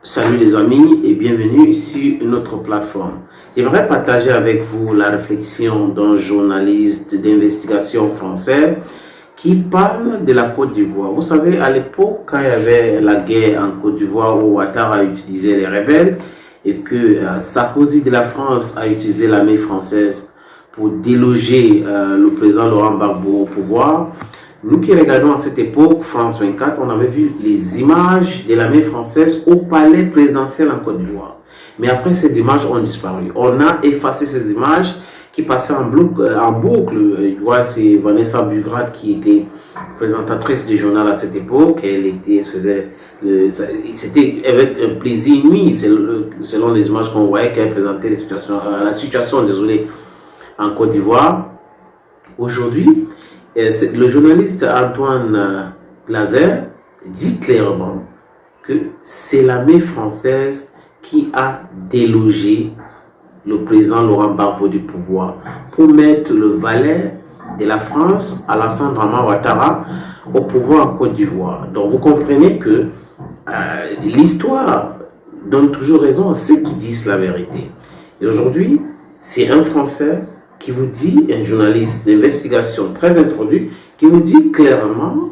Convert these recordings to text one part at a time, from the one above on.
Salut les amis et bienvenue sur notre plateforme. J'aimerais partager avec vous la réflexion d'un journaliste d'investigation français qui parle de la Côte d'Ivoire. Vous savez, à l'époque, quand il y avait la guerre en Côte d'Ivoire où Ouattara utilisait les rebelles et que Sarkozy de la France a utilisé l'armée française pour déloger le président Laurent Gbagbo au pouvoir, nous qui regardons à cette époque, France 24, on avait vu les images de l'armée française au palais présidentiel en Côte d'Ivoire. Mais après, ces images ont disparu. On a effacé ces images qui passaient en boucle. C'est Vanessa Bugrad qui était présentatrice du journal à cette époque. C'était avec un plaisir inouï, selon les images qu'on voyait, qu'elle présentait la situation, en Côte d'Ivoire. Aujourd'hui, le journaliste Antoine Glaser dit clairement que c'est l'armée française qui a délogé le président Laurent Gbagbo du pouvoir pour mettre le valet de la France, Alassane Dramane Ouattara, au pouvoir en Côte d'Ivoire. Donc vous comprenez que l'histoire donne toujours raison à ceux qui disent la vérité. Et aujourd'hui, c'est un Français qui vous dit, un journaliste d'investigation très introduit, qui vous dit clairement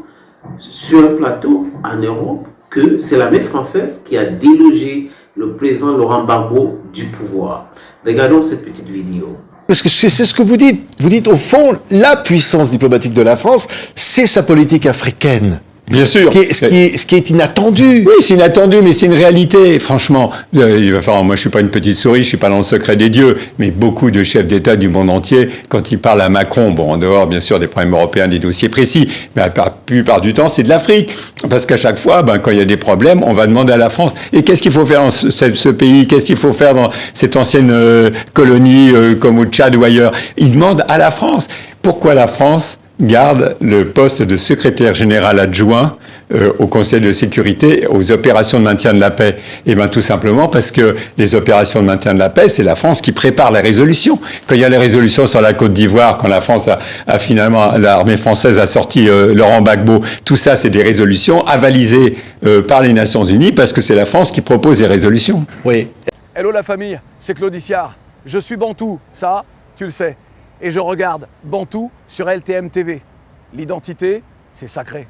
sur un plateau en Europe que c'est l'armée française qui a délogé le président Laurent Gbagbo du pouvoir. Regardons cette petite vidéo. Parce que c'est ce que vous dites. Vous dites, au fond, la puissance diplomatique de la France, c'est sa politique africaine. Bien sûr. Ce qui est inattendu. Oui, c'est inattendu, mais c'est une réalité, franchement. Moi, je suis pas une petite souris, je suis pas dans le secret des dieux, mais beaucoup de chefs d'État du monde entier, quand ils parlent à Macron, bon, en dehors, bien sûr, des problèmes européens, des dossiers précis, mais la plupart du temps, c'est de l'Afrique. Parce qu'à chaque fois, quand il y a des problèmes, on va demander à la France. Et qu'est-ce qu'il faut faire dans ce pays? Qu'est-ce qu'il faut faire dans cette ancienne colonie, comme au Tchad ou ailleurs? Ils demandent à la France. Pourquoi la France garde le poste de secrétaire général adjoint au Conseil de sécurité aux opérations de maintien de la paix? Eh bien, tout simplement parce que les opérations de maintien de la paix, c'est la France qui prépare les résolutions. Quand il y a les résolutions sur la Côte d'Ivoire, quand la France a finalement, l'armée française a sorti Laurent Gbagbo, tout ça, c'est des résolutions avalisées par les Nations Unies parce que c'est la France qui propose les résolutions. Oui. Hello la famille, c'est Claude Issiard. Je suis Bantou, ça, tu le sais. Et je regarde Bantou sur LTM TV. L'identité, c'est sacré.